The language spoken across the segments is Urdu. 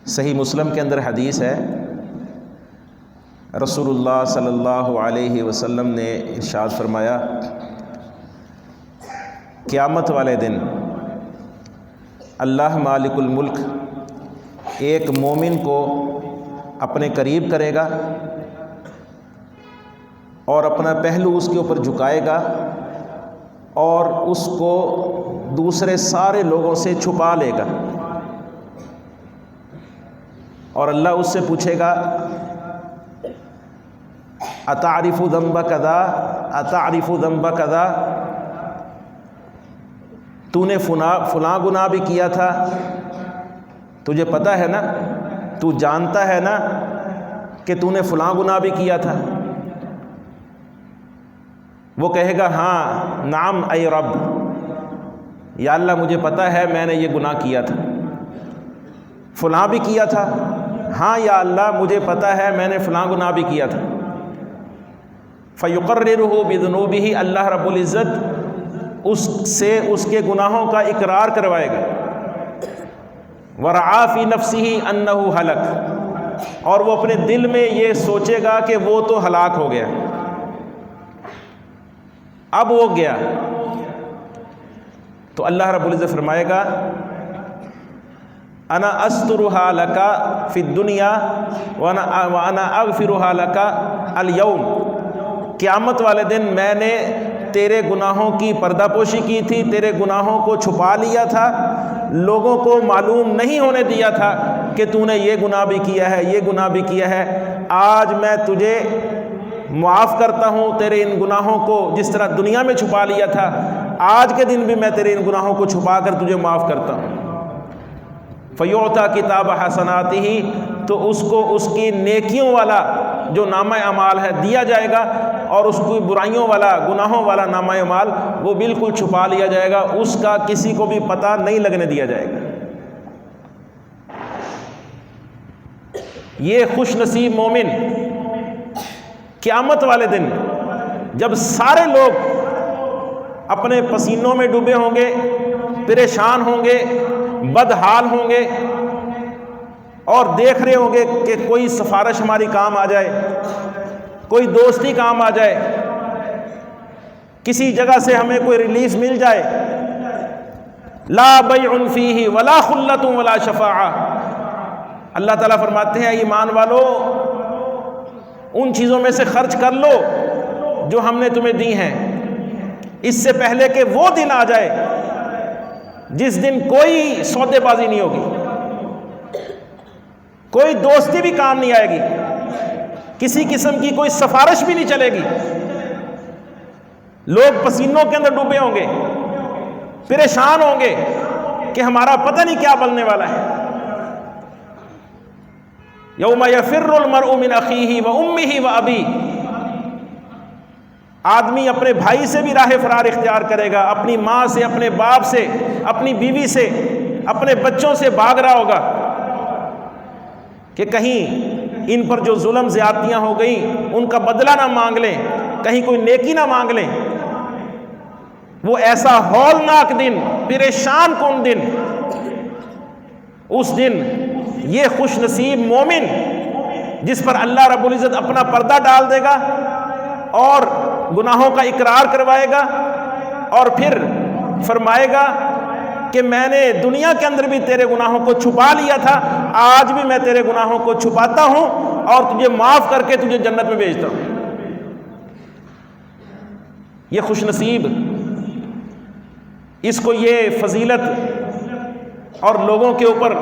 صحیح مسلم کے اندر حدیث ہے، رسول اللہ صلی اللہ علیہ وسلم نے ارشاد فرمایا، قیامت والے دن اللہ مالک الملک ایک مومن کو اپنے قریب کرے گا اور اپنا پہلو اس کے اوپر جھکائے گا اور اس کو دوسرے سارے لوگوں سے چھپا لے گا، اور اللہ اس سے پوچھے گا اتعرف ذنب کذا اتعرف ذنب کذا، تو نے فلاں گناہ بھی کیا تھا، تجھے پتہ ہے نا، تو جانتا ہے نا کہ تو نے فلاں گناہ بھی کیا تھا؟ وہ کہے گا ہاں نعم اے رب، یا اللہ مجھے پتہ ہے میں نے یہ گناہ کیا تھا۔ فلاں بھی کیا تھا؟ ہاں یا اللہ مجھے پتہ ہے میں نے فلاں گناہ بھی کیا تھا۔ فیقررہ بذنوبہ، اللہ رب العزت اس سے اس کے گناہوں کا اقرار کروائے گا۔ ورعا فی نفسہ انہ ہلک، اور وہ اپنے دل میں یہ سوچے گا کہ وہ تو ہلاک ہو گیا، اب وہ گیا۔ تو اللہ رب العزت فرمائے گا انا استرھا لک فی الدنیا وانا اغفرھا لک اليوم، قیامت والے دن میں نے تیرے گناہوں کی پردہ پوشی کی تھی، تیرے گناہوں کو چھپا لیا تھا، لوگوں کو معلوم نہیں ہونے دیا تھا کہ تو نے یہ گناہ بھی کیا ہے، یہ گناہ بھی کیا ہے۔ آج میں تجھے معاف کرتا ہوں تیرے ان گناہوں کو، جس طرح دنیا میں چھپا لیا تھا، آج کے دن بھی میں تیرے ان گناہوں کو چھپا کر تجھے معاف کرتا ہوں۔ فیعطیٰ کتاب حسناتہ، تو اس کو اس کی نیکیوں والا جو نامہ اعمال ہے دیا جائے گا، اور اس کی برائیوں والا گناہوں والا نامہ اعمال وہ بالکل چھپا لیا جائے گا، اس کا کسی کو بھی پتہ نہیں لگنے دیا جائے گا۔ یہ خوش نصیب مومن قیامت والے دن جب سارے لوگ اپنے پسینوں میں ڈوبے ہوں گے، پریشان ہوں گے، بدحال ہوں گے، اور دیکھ رہے ہوں گے کہ کوئی سفارش ہماری کام آ جائے، کوئی دوستی کام آ جائے، کسی جگہ سے ہمیں کوئی ریلیف مل جائے، لا بیع فیہ ولا خلۃ ولا شفاعہ، اللہ تعالیٰ فرماتے ہیں ایمان والو ان چیزوں میں سے خرچ کر لو جو ہم نے تمہیں دی ہیں، اس سے پہلے کہ وہ دن آ جائے جس دن کوئی سودے بازی نہیں ہوگی، کوئی دوستی بھی کام نہیں آئے گی، کسی قسم کی کوئی سفارش بھی نہیں چلے گی، لوگ پسینوں کے اندر ڈوبے ہوں گے، پریشان ہوں گے کہ ہمارا پتہ نہیں کیا بننے والا ہے۔ یوم یفر المرء من اخیہ وامہ وابیہ، آدمی اپنے بھائی سے بھی راہ فرار اختیار کرے گا، اپنی ماں سے، اپنے باپ سے، اپنی بیوی سے، اپنے بچوں سے بھاگ رہا ہوگا کہ کہیں ان پر جو ظلم زیادتیاں ہو گئیں ان کا بدلہ نہ مانگ لیں، کہیں کوئی نیکی نہ مانگ لیں۔ وہ ایسا ہولناک دن، پریشان کن دن، اس دن یہ خوش نصیب مومن جس پر اللہ رب العزت اپنا پردہ ڈال دے گا اور گناہوں کا اقرار کروائے گا، اور پھر فرمائے گا کہ میں نے دنیا کے اندر بھی تیرے گناہوں کو چھپا لیا تھا، آج بھی میں تیرے گناہوں کو چھپاتا ہوں اور تجھے معاف کر کے تجھے جنت میں بھیجتا ہوں۔ یہ خوش نصیب، اس کو یہ فضیلت اور لوگوں کے اوپر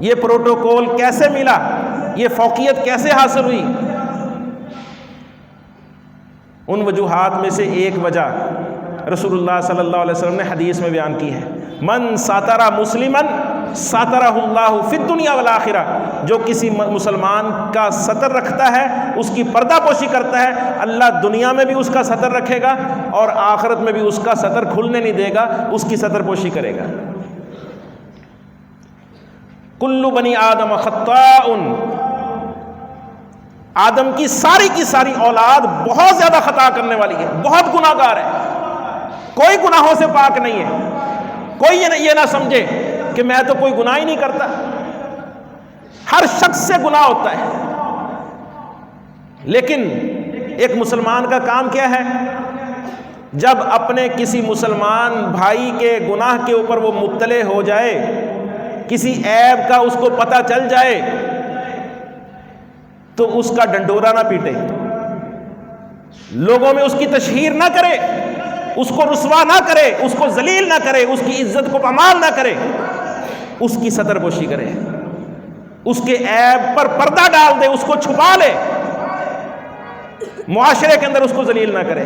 یہ پروٹوکول کیسے ملا، یہ فوقیت کیسے حاصل ہوئی؟ ان وجوہات میں سے ایک وجہ رسول اللہ صلی اللہ علیہ وسلم نے حدیث میں بیان کی ہے، من ساتر مسلمن ساترہ اللہ فی الدنیا والآخرہ، جو کسی مسلمان کا ستر رکھتا ہے، اس کی پردہ پوشی کرتا ہے، اللہ دنیا میں بھی اس کا ستر رکھے گا اور آخرت میں بھی اس کا ستر کھلنے نہیں دے گا، اس کی ستر پوشی کرے گا۔ کل بنی آدم خطاء، آدم کی ساری اولاد بہت زیادہ خطا کرنے والی ہے، بہت گناہ گار ہے، کوئی گناہوں سے پاک نہیں ہے۔ کوئی یہ نہ سمجھے کہ میں تو کوئی گناہ ہی نہیں کرتا، ہر شخص سے گناہ ہوتا ہے، لیکن ایک مسلمان کا کام کیا ہے؟ جب اپنے کسی مسلمان بھائی کے گناہ کے اوپر وہ مطلع ہو جائے، کسی عیب کا اس کو پتہ چل جائے، تو اس کا ڈنڈورا نہ پیٹے، لوگوں میں اس کی تشہیر نہ کرے، اس کو رسوا نہ کرے، اس کو ذلیل نہ کرے، اس کی عزت کو پامال نہ کرے، اس کی ستر پوشی کرے، اس کے عیب پر پردہ ڈال دے، اس کو چھپا لے، معاشرے کے اندر اس کو ذلیل نہ کرے۔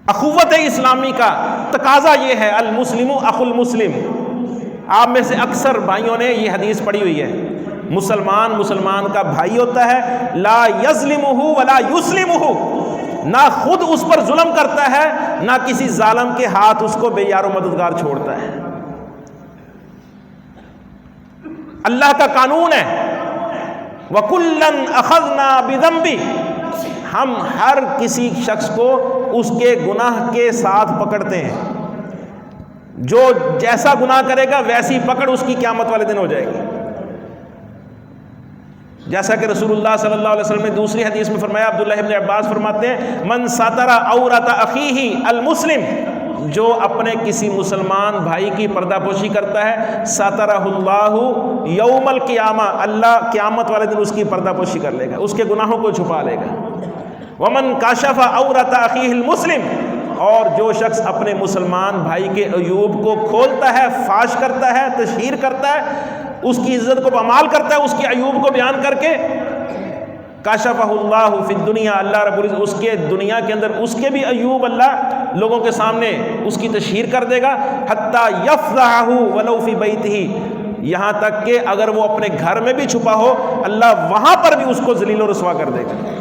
اخوت اسلامی کا تقاضا یہ ہے، المسلم اخو المسلم۔ آپ میں سے اکثر بھائیوں نے یہ حدیث پڑھی ہوئی ہے، مسلمان مسلمان کا بھائی ہوتا ہے، لا یظلمہ ولا یسلمہ، نہ خود اس پر ظلم کرتا ہے، نہ کسی ظالم کے ہاتھ اس کو بے یار و مددگار چھوڑتا ہے۔ اللہ کا قانون ہے، وَكُلًّا أَخَذْنَا بِذَنبِهِ، ہم ہر کسی شخص کو اس کے گناہ کے ساتھ پکڑتے ہیں، جو جیسا گناہ کرے گا ویسی پکڑ اس کی قیامت والے دن ہو جائے گی۔ جیسا کہ رسول اللہ صلی اللہ علیہ وسلم نے دوسری حدیث میں فرمایا، عبداللہ ابن عباس فرماتے ہیں، من ستر عورت اخیہ المسلم، جو اپنے کسی مسلمان بھائی کی پردہ پوشی کرتا ہے، سترہ اللہ یوم القیامہ، اللہ قیامت والے دن اس کی پردہ پوشی کر لے گا، اس کے گناہوں کو چھپا لے گا۔ ومن کاشف عورت اخیہ المسلم، اور جو شخص اپنے مسلمان بھائی کے عیوب کو کھولتا ہے، فاش کرتا ہے، تشہیر کرتا ہے، اس کی عزت کو پامال کرتا ہے، اس کے عیوب کو بیان کر کے، کاشفہ اللہ فی الدنیا، اللہ رب العزت اس کے دنیا کے اندر اس کے بھی عیوب اللہ لوگوں کے سامنے اس کی تشہیر کر دے گا، حتی یفضحہ ولو فی بیتہ، یہاں تک کہ اگر وہ اپنے گھر میں بھی چھپا ہو، اللہ وہاں پر بھی اس کو ذلیل و رسوا کر دے گا۔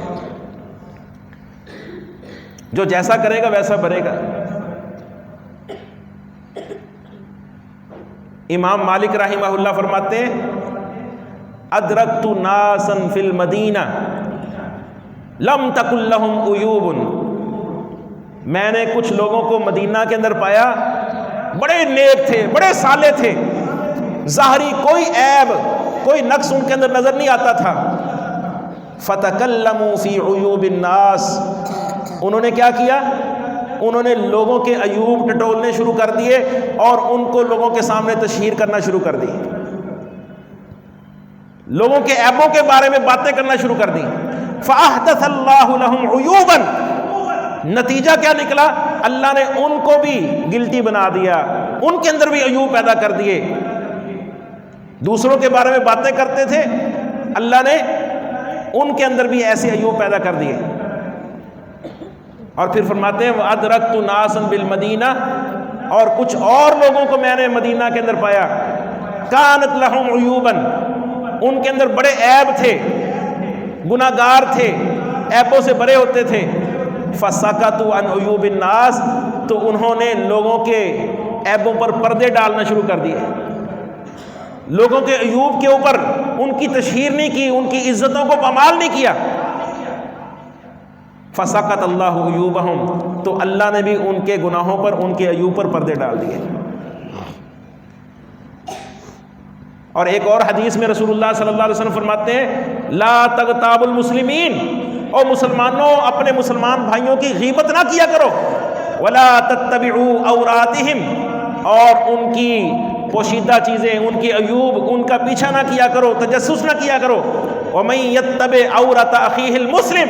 جو جیسا کرے گا ویسا بھرے گا۔ امام مالک رحمہ اللہ فرماتے ہیں، ادرکت ناسا فی المدینہ لم تکن لہم عیوب، میں نے کچھ لوگوں کو مدینہ کے اندر پایا، بڑے نیک تھے، بڑے صالح تھے، ظاہری کوئی عیب کوئی نقص ان کے اندر نظر نہیں آتا تھا۔ فتکلموا فی عیوب الناس، انہوں نے کیا کیا؟ انہوں نے لوگوں کے عیوب ٹٹولنے شروع کر دیے اور ان کو لوگوں کے سامنے تشہیر کرنا شروع کر دی، لوگوں کے عیبوں کے بارے میں باتیں کرنا شروع کر دی۔ فَأَحْدَثَ اللَّهُ لَهُمْ عُيُوبًا، نتیجہ کیا نکلا؟ اللہ نے ان کو بھی گلٹی بنا دیا، ان کے اندر بھی عیوب پیدا کر دیے۔ دوسروں کے بارے میں باتیں کرتے تھے، اللہ نے ان کے اندر بھی ایسے عیوب پیدا کر دیے۔ اور پھر فرماتے ہیں وَأَدْرَكْتُ نَاسًا بِالْمَدِينَةِ، اور کچھ اور لوگوں کو میں نے مدینہ کے اندر پایا، كَانَتْ لَهُمْ عُيُوبًا، ان کے اندر بڑے عیب تھے، گناہ گار تھے، عیبوں سے بھرے ہوتے تھے۔ فَسَكَتُوا عَنْ عُيُوبِ النَّاسِ، تو انہوں نے لوگوں کے عیبوں پر پردے ڈالنا شروع کر دیے، لوگوں کے عیوب کے اوپر ان کی تشہیر نہیں کی، ان کی عزتوں کو پامال نہیں کیا۔ فَسَقَطَ اللَّهُ عُيُوبَهُمْ، تو اللہ نے بھی ان کے گناہوں پر، ان کے عیوب پر پردے ڈال دیے۔ اور ایک اور حدیث میں رسول اللہ صلی اللہ علیہ وسلم فرماتے ہیں، لا تغتاب المسلمین، اور مسلمانوں اپنے مسلمان بھائیوں کی غیبت نہ کیا کرو، ولا تتبعوا عوراتہم، اور ان کی پوشیدہ چیزیں، ان کے عیوب، ان کا پیچھا نہ کیا کرو، تجسس نہ کیا کرو۔ ومن یتبع عورت اخیہ المسلم،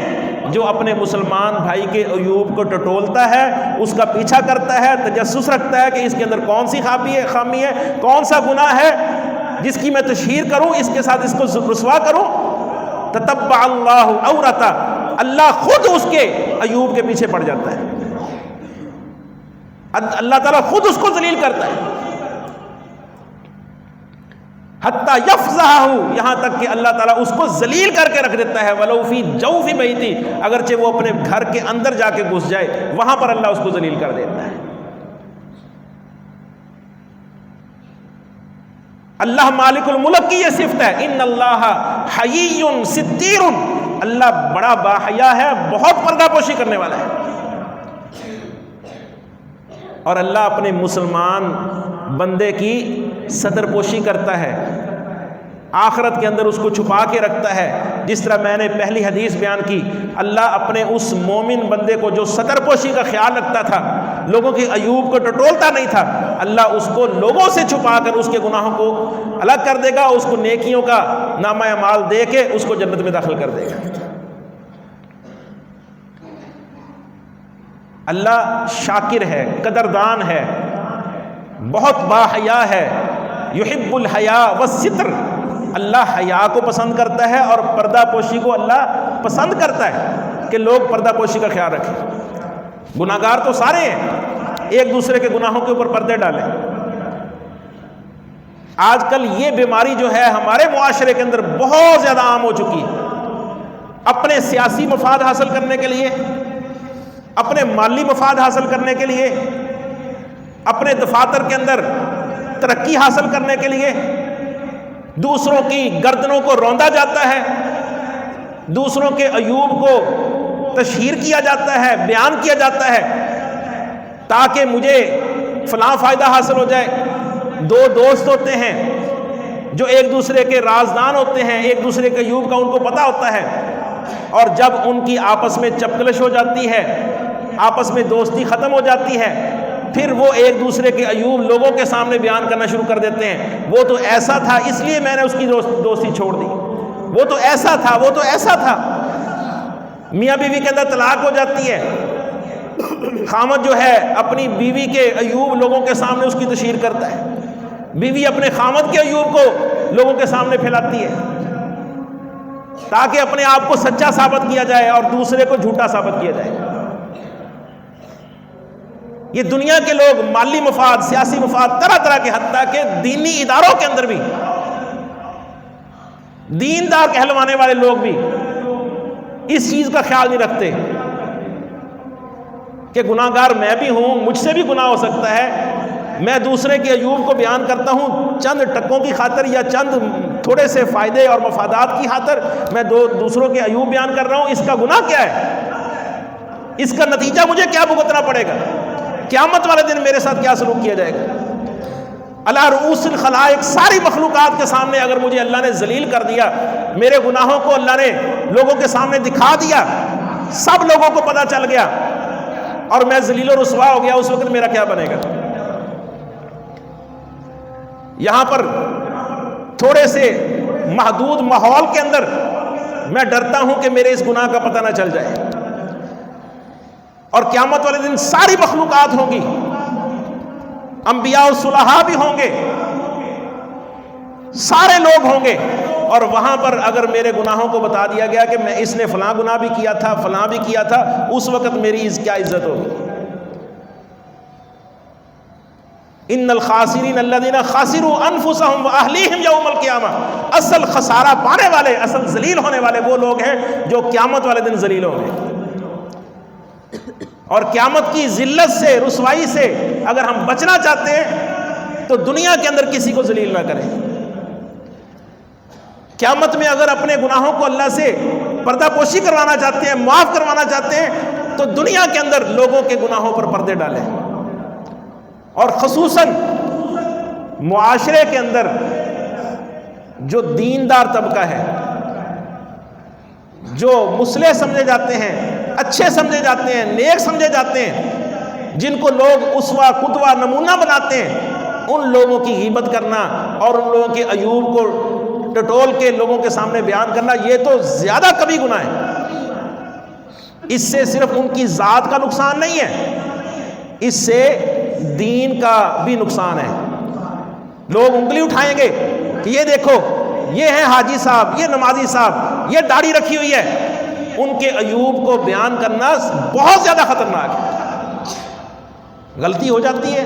جو اپنے مسلمان بھائی کے عیوب کو ٹٹولتا ہے، اس کا پیچھا کرتا ہے، تجسس رکھتا ہے کہ اس کے اندر کون سی خامی ہے، کون سا گناہ ہے جس کی میں تشہیر کروں، اس کے ساتھ اس کو رسوا کروں، تتبع اللہ عورتہ، اللہ خود اس کے عیوب کے پیچھے پڑ جاتا ہے، اللہ تعالیٰ خود اس کو ذلیل کرتا ہے، حتی یفضحہ، یہاں تک کہ اللہ تعالیٰ اس کو ذلیل کر کے رکھ دیتا ہے، ولو فی جوف بیتی، اگرچہ وہ اپنے گھر کے اندر جا کے گھس جائے، وہاں پر اللہ اس کو ذلیل کر دیتا ہے۔ اللہ مالک الملک کی یہ صفت ہے، ان اللہ حیی ستیر، اللہ بڑا باحیا ہے، بہت پردہ پوشی کرنے والا ہے، اور اللہ اپنے مسلمان بندے کی صدر پوشی کرتا ہے، آخرت کے اندر اس کو چھپا کے رکھتا ہے. جس طرح میں نے پہلی حدیث بیان کی، اللہ اپنے اس مومن بندے کو جو صدر پوشی کا خیال رکھتا تھا، لوگوں کے عیوب کو ٹٹولتا نہیں تھا، اللہ اس کو لوگوں سے چھپا کر اس کے گناہوں کو الگ کر دے گا، اس کو نیکیوں کا نامہ اعمال دے کے اس کو جنت میں داخل کر دے گا. اللہ شاکر ہے، قدردان ہے، بہت باحیا ہے. یحب الحیا والستر، اللہ حیا کو پسند کرتا ہے اور پردہ پوشی کو اللہ پسند کرتا ہے کہ لوگ پردہ پوشی کا خیال رکھیں. گناہگار تو سارے ہیں، ایک دوسرے کے گناہوں کے اوپر پردے ڈالیں. آج کل یہ بیماری جو ہے ہمارے معاشرے کے اندر بہت زیادہ عام ہو چکی ہے. اپنے سیاسی مفاد حاصل کرنے کے لیے، اپنے مالی مفاد حاصل کرنے کے لیے، اپنے دفاتر کے اندر ترقی حاصل کرنے کے لیے دوسروں کی گردنوں کو روندا جاتا ہے، دوسروں کے عیوب کو تشہیر کیا جاتا ہے، بیان کیا جاتا ہے تاکہ مجھے فلاں فائدہ حاصل ہو جائے. دو دوست ہوتے ہیں جو ایک دوسرے کے رازدان ہوتے ہیں، ایک دوسرے کے عیوب کا ان کو پتہ ہوتا ہے، اور جب ان کی آپس میں چپکلش ہو جاتی ہے، آپس میں دوستی ختم ہو جاتی ہے، پھر وہ ایک دوسرے کے عیوب لوگوں کے سامنے بیان کرنا شروع کر دیتے ہیں. وہ تو ایسا تھا اس لیے میں نے اس کی دوستی چھوڑ دی، وہ تو ایسا تھا، وہ تو ایسا تھا. میاں بیوی کے اندر طلاق ہو جاتی ہے، خامد جو ہے اپنی بیوی کے عیوب لوگوں کے سامنے اس کی تشہیر کرتا ہے، بیوی اپنے خامد کے عیوب کو لوگوں کے سامنے پھیلاتی ہے تاکہ اپنے آپ کو سچا ثابت کیا جائے اور دوسرے کو جھوٹا ثابت کیا جائے. یہ دنیا کے لوگ مالی مفاد، سیاسی مفاد، طرح طرح کے، حتیٰ کہ دینی اداروں کے اندر بھی دیندار کہلوانے والے لوگ بھی اس چیز کا خیال نہیں رکھتے کہ گناہگار میں بھی ہوں، مجھ سے بھی گناہ ہو سکتا ہے. میں دوسرے کے عیوب کو بیان کرتا ہوں چند ٹکوں کی خاطر یا چند تھوڑے سے فائدے اور مفادات کی خاطر، میں دوسروں کے عیوب بیان کر رہا ہوں. اس کا گناہ کیا ہے؟ اس کا نتیجہ مجھے کیا بھگتنا پڑے گا؟ قیامت والے دن میرے ساتھ کیا سلوک کیا جائے گا؟ اللہ رؤوس الخلائق، ساری مخلوقات کے سامنے اگر مجھے اللہ نے ذلیل کر دیا، میرے گناہوں کو اللہ نے لوگوں کے سامنے دکھا دیا، سب لوگوں کو پتہ چل گیا اور میں ذلیل و رسوا ہو گیا، اس وقت میرا کیا بنے گا؟ یہاں پر تھوڑے سے محدود ماحول کے اندر میں ڈرتا ہوں کہ میرے اس گناہ کا پتہ نہ چل جائے، اور قیامت والے دن ساری مخلوقات ہوں گی، انبیاء و صلحاء بھی ہوں گے، سارے لوگ ہوں گے، اور وہاں پر اگر میرے گناہوں کو بتا دیا گیا کہ میں اس نے فلاں گناہ بھی کیا تھا، فلاں بھی کیا تھا، اس وقت میری کیا عزت ہوگی؟ ان الخاسرین الذین خسروا انفسهم واہلیہم یوم القیامہ، اصل خسارہ پانے والے، اصل ذلیل ہونے والے وہ لوگ ہیں جو قیامت والے دن ذلیل ہوں گے. اور قیامت کی ذلت سے، رسوائی سے اگر ہم بچنا چاہتے ہیں تو دنیا کے اندر کسی کو ذلیل نہ کریں. قیامت میں اگر اپنے گناہوں کو اللہ سے پردہ پوشی کروانا چاہتے ہیں، معاف کروانا چاہتے ہیں، تو دنیا کے اندر لوگوں کے گناہوں پر پردے ڈالیں، اور خصوصاً معاشرے کے اندر جو دیندار طبقہ ہے، جو مصلح سمجھے جاتے ہیں، اچھے سمجھے جاتے ہیں، نیک سمجھے جاتے ہیں، جن کو لوگ اسوہ قدوہ نمونہ بناتے ہیں، ان لوگوں کی غیبت کرنا اور ان لوگوں کے عیوب کو ٹٹول کے لوگوں کے سامنے بیان کرنا، یہ تو زیادہ کبھی گناہ ہے. اس سے صرف ان کی ذات کا نقصان نہیں ہے، اس سے دین کا بھی نقصان ہے. لوگ انگلی اٹھائیں گے کہ یہ دیکھو، یہ ہیں حاجی صاحب، یہ نمازی صاحب، یہ داڑھی رکھی ہوئی ہے. ان کے عیوب کو بیان کرنا بہت زیادہ خطرناک ہے. غلطی ہو جاتی ہے،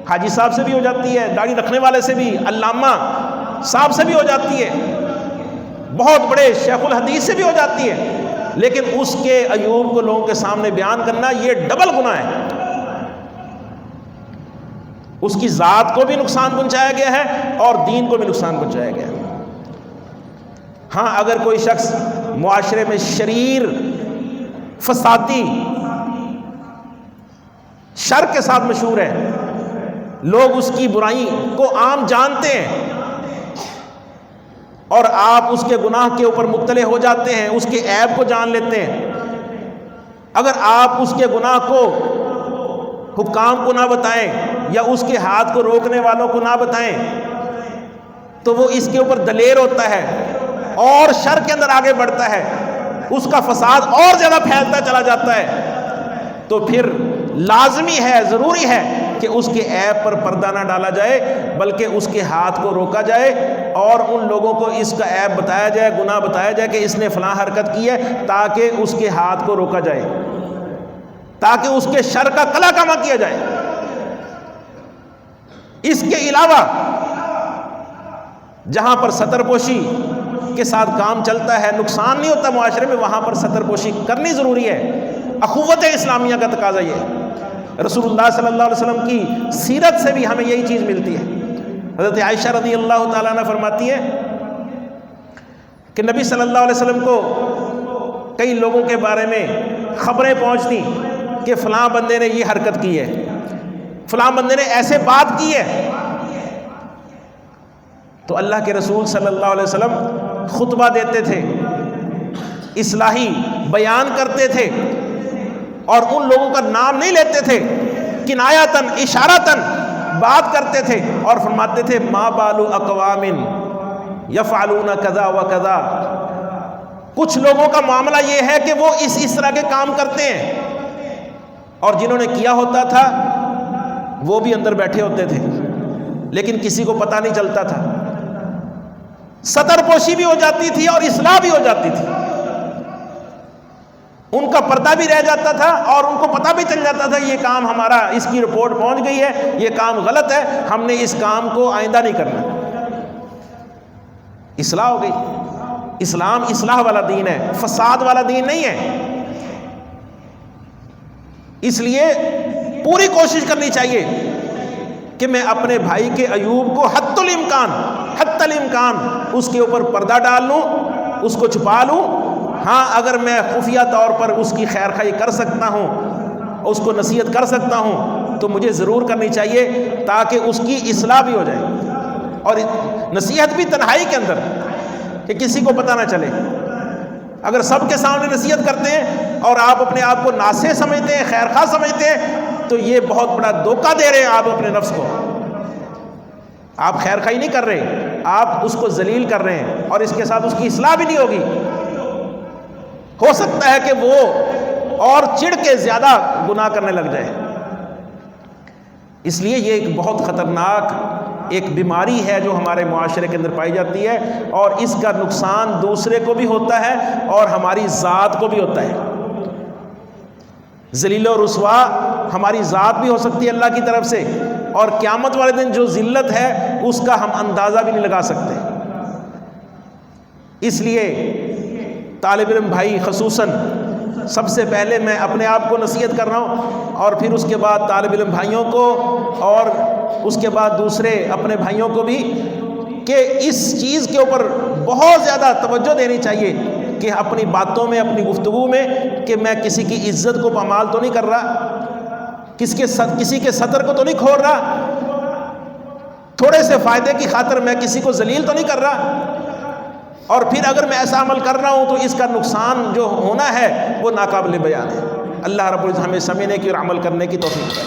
حاجی صاحب سے بھی ہو جاتی ہے، داڑھی رکھنے والے سے بھی، علامہ صاحب سے بھی ہو جاتی ہے، بہت بڑے شیخ الحدیث سے بھی ہو جاتی ہے، لیکن اس کے عیوب کو لوگوں کے سامنے بیان کرنا یہ ڈبل گناہ ہے. اس کی ذات کو بھی نقصان پہنچایا گیا ہے اور دین کو بھی نقصان پہنچایا گیا ہے. ہاں، اگر کوئی شخص معاشرے میں شریر، فسادی، شر کے ساتھ مشہور ہے، لوگ اس کی برائی کو عام جانتے ہیں اور آپ اس کے گناہ کے اوپر مطلع ہو جاتے ہیں، اس کے عیب کو جان لیتے ہیں۔ اگر آپ اس کے گناہ کو حکام کو نہ بتائیں یا اس کے ہاتھ کو روکنے والوں کو نہ بتائیں تو وہ اس کے اوپر دلیر ہوتا ہے اور شر کے اندر آگے بڑھتا ہے، اس کا فساد اور زیادہ پھیلتا چلا جاتا ہے۔ تو پھر لازمی ہے، ضروری ہے کہ اس کے عیب پر پردہ نہ ڈالا جائے بلکہ اس کے ہاتھ کو روکا جائے اور ان لوگوں کو اس کا عیب بتایا جائے، گناہ بتایا جائے کہ اس نے فلاں حرکت کی ہے، تاکہ اس کے ہاتھ کو روکا جائے، تاکہ اس کے شر کا قلع کما کیا جائے۔ اس کے علاوہ جہاں پر ستر پوشی کے ساتھ کام چلتا ہے، نقصان نہیں ہوتا معاشرے میں، وہاں پر ستر پوشی کرنی ضروری ہے۔ اخوت اسلامیہ کا تقاضا یہ ہے۔ رسول اللہ صلی اللہ علیہ وسلم کی سیرت سے بھی ہمیں یہی چیز ملتی ہے۔ حضرت عائشہ رضی اللہ تعالیٰ عنہ فرماتی ہیں کہ نبی صلی اللہ علیہ وسلم کو کئی لوگوں کے بارے میں خبریں پہنچتی کہ فلاں بندے نے یہ حرکت کی ہے، فلاں بندے نے ایسے بات کی ہے، تو اللہ کے رسول صلی اللہ علیہ وسلم خطبہ دیتے تھے، اصلاحی بیان کرتے تھے اور ان لوگوں کا نام نہیں لیتے تھے، کنایتاً اشارتاً بات کرتے تھے اور فرماتے تھے ما بال اقوام یفعلون کذا و کذا، کچھ لوگوں کا معاملہ یہ ہے کہ وہ اس طرح کے کام کرتے ہیں، اور جنہوں نے کیا ہوتا تھا وہ بھی اندر بیٹھے ہوتے تھے لیکن کسی کو پتہ نہیں چلتا تھا، ستر پوشی بھی ہو جاتی تھی اور اصلاح بھی ہو جاتی تھی، ان کا پردہ بھی رہ جاتا تھا اور ان کو پتہ بھی چل جاتا تھا یہ کام ہمارا، اس کی رپورٹ پہنچ گئی ہے، یہ کام غلط ہے، ہم نے اس کام کو آئندہ نہیں کرنا۔ اصلاح ہو گئی۔ اسلام اصلاح والا دین ہے، فساد والا دین نہیں ہے۔ اس لیے پوری کوشش کرنی چاہیے کہ میں اپنے بھائی کے عیوب کو حتی الامکان اس کے اوپر پردہ ڈال لوں، اس کو چھپا لوں۔ ہاں اگر میں خفیہ طور پر اس کی خیر خواہی کر سکتا ہوں، اس کو نصیحت کر سکتا ہوں تو مجھے ضرور کرنی چاہیے تاکہ اس کی اصلاح بھی ہو جائے، اور نصیحت بھی تنہائی کے اندر کہ کسی کو پتہ نہ چلے۔ اگر سب کے سامنے نصیحت کرتے ہیں اور آپ اپنے آپ کو ناصح سمجھتے ہیں، خیر خواہ سمجھتے ہیں، تو یہ بہت بڑا دھوکہ دے رہے ہیں آپ اپنے نفس کو۔ آپ خیر خواہی نہیں کر رہے، آپ اس کو ذلیل کر رہے ہیں اور اس کے ساتھ اس کی اصلاح بھی نہیں ہوگی۔ ہو سکتا ہے کہ وہ اور چڑ کے زیادہ گناہ کرنے لگ جائے۔ اس لیے یہ ایک بہت خطرناک ایک بیماری ہے جو ہمارے معاشرے کے اندر پائی جاتی ہے، اور اس کا نقصان دوسرے کو بھی ہوتا ہے اور ہماری ذات کو بھی ہوتا ہے۔ ذلیل و رسوا ہماری ذات بھی ہو سکتی ہے اللہ کی طرف سے، اور قیامت والے دن جو ذلت ہے اس کا ہم اندازہ بھی نہیں لگا سکتے۔ اس لیے طالب علم بھائی خصوصاً سب سے پہلے میں اپنے آپ کو نصیحت کر رہا ہوں، اور پھر اس کے بعد طالب علم بھائیوں کو، اور اس کے بعد دوسرے اپنے بھائیوں کو بھی، کہ اس چیز کے اوپر بہت زیادہ توجہ دینی چاہیے کہ اپنی باتوں میں، اپنی گفتگو میں، کہ میں کسی کی عزت کو پامال تو نہیں کر رہا، کسی کے سطر کو تو نہیں کھول رہا، تھوڑے سے فائدے کی خاطر میں کسی کو ذلیل تو نہیں کر رہا، اور پھر اگر میں ایسا عمل کر رہا ہوں تو اس کا نقصان جو ہونا ہے وہ ناقابل بیان ہے۔ اللہ رب العزت ہمیں سمجھنے کی اور عمل کرنے کی توفیق دے۔